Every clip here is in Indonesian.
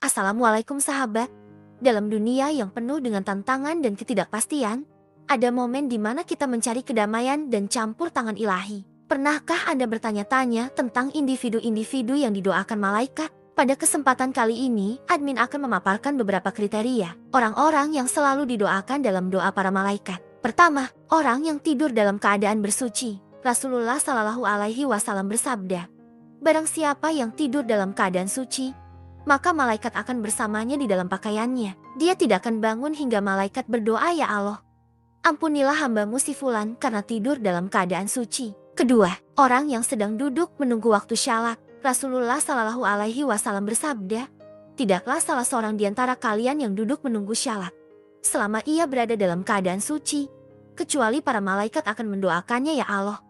Assalamualaikum sahabat. Dalam dunia yang penuh dengan tantangan dan ketidakpastian, ada momen di mana kita mencari kedamaian dan campur tangan ilahi. Pernahkah Anda bertanya-tanya tentang individu-individu yang didoakan malaikat? Pada kesempatan kali ini, admin akan memaparkan beberapa kriteria orang-orang yang selalu didoakan dalam doa para malaikat. Pertama, orang yang tidur dalam keadaan bersuci. Rasulullah Shallallahu Alaihi Wasallam bersabda, "Barang siapa yang tidur dalam keadaan suci, maka malaikat akan bersamanya di dalam pakaiannya. Dia tidak akan bangun hingga malaikat berdoa, 'Ya Allah, ampunilah hambamu si fulan karena tidur dalam keadaan suci.'" Kedua, orang yang sedang duduk menunggu waktu syalat. Rasulullah Shallallahu Alaihi Wasallam bersabda, "Tidaklah salah seorang di antara kalian yang duduk menunggu syalat selama ia berada dalam keadaan suci, kecuali para malaikat akan mendoakannya, 'Ya Allah,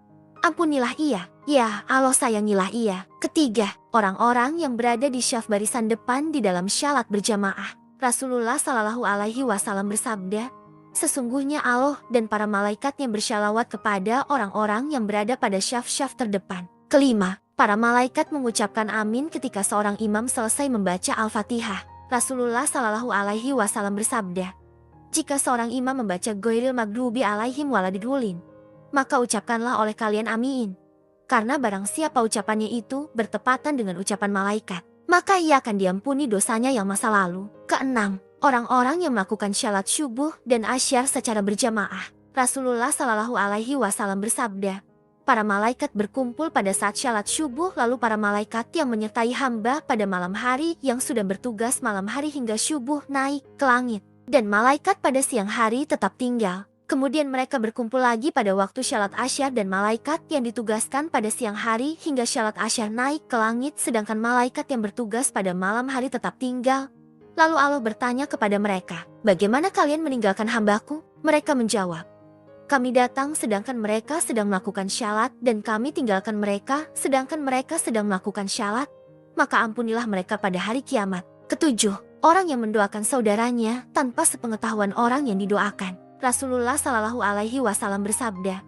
ampunilah ia. Ya Allah, sayangilah ia.'" Ketiga, orang-orang yang berada di syaf barisan depan di dalam syalat berjamaah. Rasulullah Shallallahu Alaihi Wasallam bersabda, "Sesungguhnya Allah dan para malaikatnya bersyalawat kepada orang-orang yang berada pada syaf-syaf terdepan." Kelima, para malaikat mengucapkan amin ketika seorang imam selesai membaca Al-Fatihah. Rasulullah Shallallahu Alaihi Wasallam bersabda, "Jika seorang imam membaca Ghairil Maghdubi Alaihim Waladhdallin, maka ucapkanlah oleh kalian amin. Karena barang siapa ucapannya itu bertepatan dengan ucapan malaikat, maka ia akan diampuni dosanya yang masa lalu." Keenam, orang-orang yang melakukan syalat syubuh dan asyar secara berjamaah. Rasulullah Shallallahu Alaihi Wasallam bersabda, "Para malaikat berkumpul pada saat syalat syubuh, lalu para malaikat yang menyertai hamba pada malam hari yang sudah bertugas malam hari hingga syubuh naik ke langit, dan malaikat pada siang hari tetap tinggal. Kemudian mereka berkumpul lagi pada waktu syalat asyar dan malaikat yang ditugaskan pada siang hari hingga syalat asyar naik ke langit sedangkan malaikat yang bertugas pada malam hari tetap tinggal. Lalu Allah bertanya kepada mereka, 'Bagaimana kalian meninggalkan hambaku?' Mereka menjawab, 'Kami datang sedangkan mereka sedang melakukan syalat dan kami tinggalkan mereka sedangkan mereka sedang melakukan syalat. Maka ampunilah mereka pada hari kiamat.'" Ketujuh, orang yang mendoakan saudaranya tanpa sepengetahuan orang yang didoakan. Rasulullah Shallallahu Alaihi Wasallam bersabda,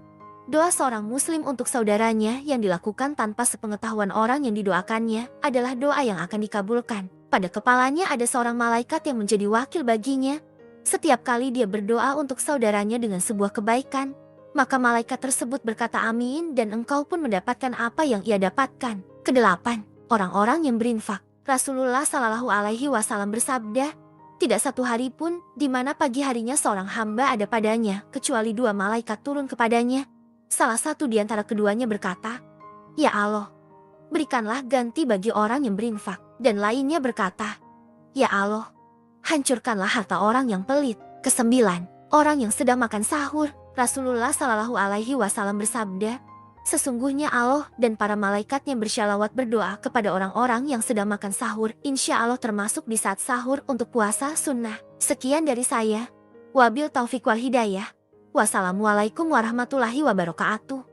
"Doa seorang muslim untuk saudaranya yang dilakukan tanpa sepengetahuan orang yang didoakannya adalah doa yang akan dikabulkan. Pada kepalanya ada seorang malaikat yang menjadi wakil baginya. Setiap kali dia berdoa untuk saudaranya dengan sebuah kebaikan, maka malaikat tersebut berkata amin dan engkau pun mendapatkan apa yang ia dapatkan." Kedelapan, orang-orang yang berinfak. Rasulullah Shallallahu Alaihi Wasallam bersabda, "Tidak satu hari pun di mana pagi harinya seorang hamba ada padanya, kecuali dua malaikat turun kepadanya. Salah satu di antara keduanya berkata, 'Ya Allah, berikanlah ganti bagi orang yang berinfak.' Dan lainnya berkata, 'Ya Allah, hancurkanlah harta orang yang pelit.'" Kesembilan, orang yang sedang makan sahur. Rasulullah Shallallahu Alaihi Wasallam bersabda, "Sesungguhnya Allah dan para malaikatnya bersyalawat berdoa kepada orang-orang yang sedang makan sahur. Insya Allah termasuk di saat sahur untuk puasa sunnah." Sekian dari saya. Wabil taufiq wal hidayah. Wassalamualaikum warahmatullahi wabarakatuh.